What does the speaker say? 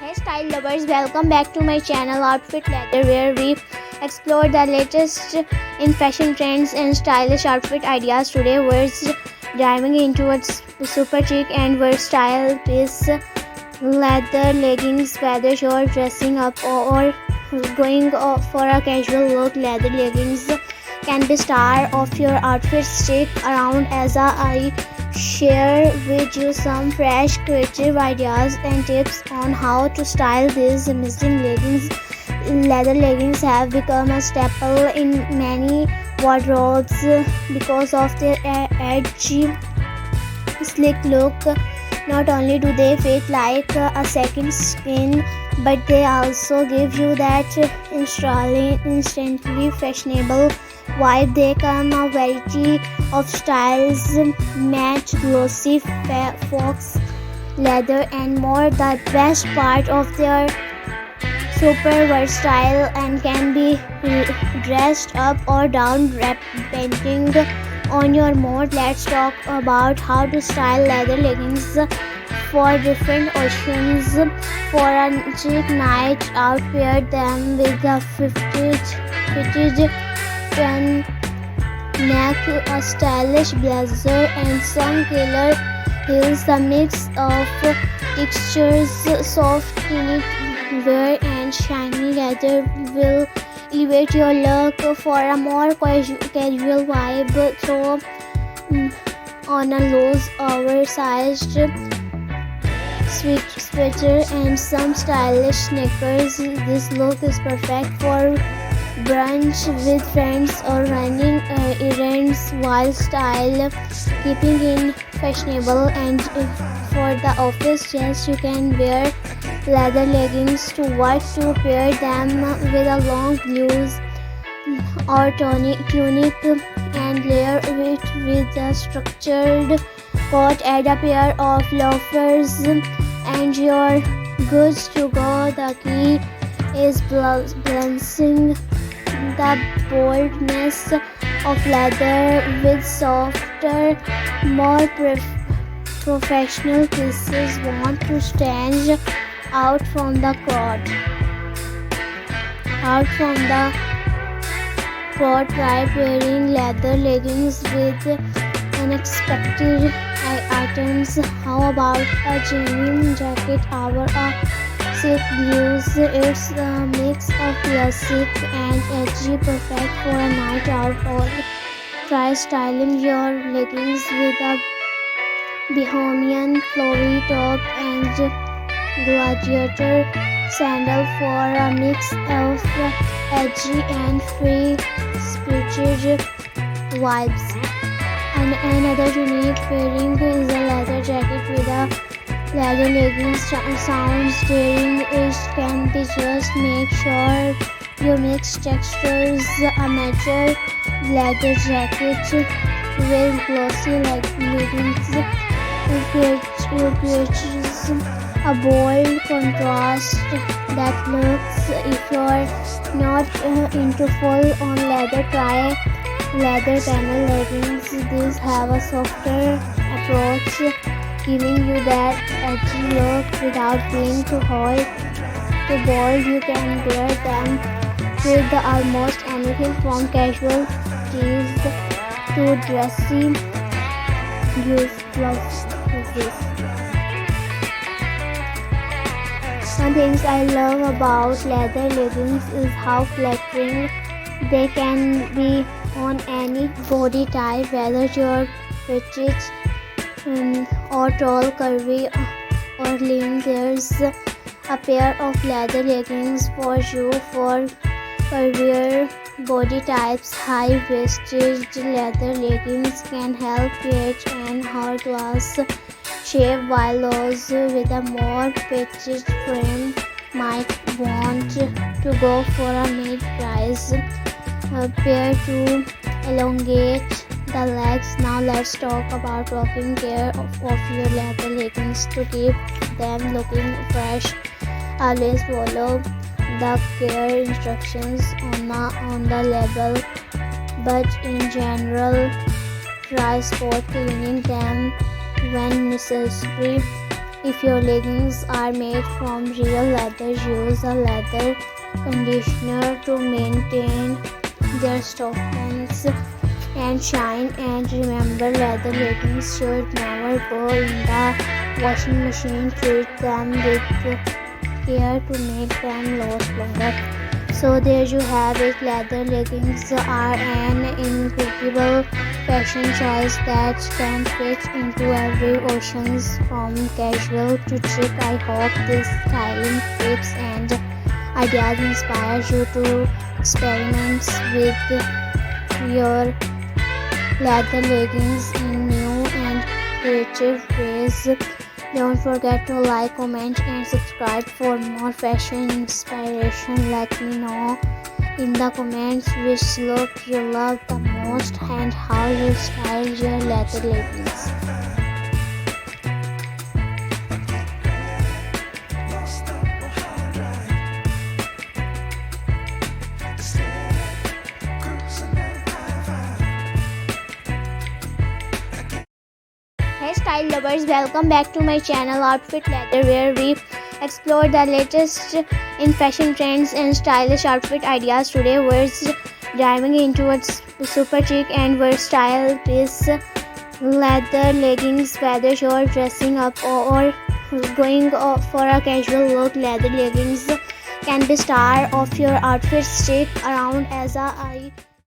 Hey style lovers, welcome back to my channel Outfit Leather, where we explore the latest in fashion trends and stylish outfit ideas. Today we're diving into a super chic and versatile piece, leather leggings. Whether you're dressing up or going for a casual look, leather leggings can be star of your outfit. Stick around as I share with you some fresh creative ideas and tips on how to style these amazing leggings. Leather leggings have become a staple in many wardrobes because of their edgy, sleek look. Not only do they fit like a second skin, but they also give you that instantly fashionable vibe. They come a variety of styles, matte, glossy, fox leather and more. The best part of their super versatile and can be dressed up or down depending on your mood. Let's talk about how to style leather leggings for different occasions. For a chic night out, pair them with a fitted neck, a stylish blazer and some killer heels. The mix of textures, soft knitwear and shiny leather will elevate your look. For a more casual vibe, throw on a loose oversized sweater and some stylish sneakers. This look is perfect for brunch with friends or running errands while style keeping in fashionable. And for the office, yes, you can wear leather leggings to work, to pair them with a long blouse or tunic and layer it with a structured coat. Add a pair of loafers and you're good to go. The key is balancing the boldness of leather with softer, more professional pieces. Want to stand out from the crowd. Try pairing leather leggings with unexpected items. How about a genuine jacket or a silk blues? It's a mix of classic and edgy, perfect for a night out. Or try styling your leggings with a bohemian flowy top and gladiator sandal for a mix of edgy and free-spirited vibes. And another unique pairing is a leather jacket with a leather leggings. Sounds daring, it can be. Just make sure you mix textures. A mature leather jacket with glossy leggings creates a bold contrast that looks. If you're not into full-on leather, try leather panel leggings. These have a softer approach, giving you that edgy look without being too hot, too bold. You can wear them with almost anything from casual tees to dressy blouses. One thing I love about leather leggings is how flattering they can be on any body type, whether you're petite or tall, curvy or lean. There's a pair of leather leggings for you. For curvier body types, high-waisted leather leggings can help create an hourglass shape, while those with a more petite frame might want to go for a mid-price pair to elongate the legs. Now let's talk about taking care of your leather leggings to keep them looking fresh. Always follow the care instructions on the label, but in general, try spot cleaning them when necessary. If your leggings are made from real leather, use a leather conditioner to maintain their softness and shine. And remember, leather leggings should never go in the washing machine. Treat them with care to make them last longer. So there you have it. Leather leggings are an incredible fashion choice that can fit into every occasion, from casual to chic. I hope these styling tips and ideas inspire you to experiment with your leather leggings in new and creative ways. Don't forget to like, comment and subscribe for more fashion inspiration. Let me know in the comments which look you love the most and how you style your leather leggings. Hey style lovers, welcome back to my channel Outfit Leather, where we explore the latest in fashion trends and stylish outfit ideas. Today we're diving into a super chic and versatile piece, leather leggings. Whether you're dressing up or going for a casual look, leather leggings can be star of your outfit. Stick around as I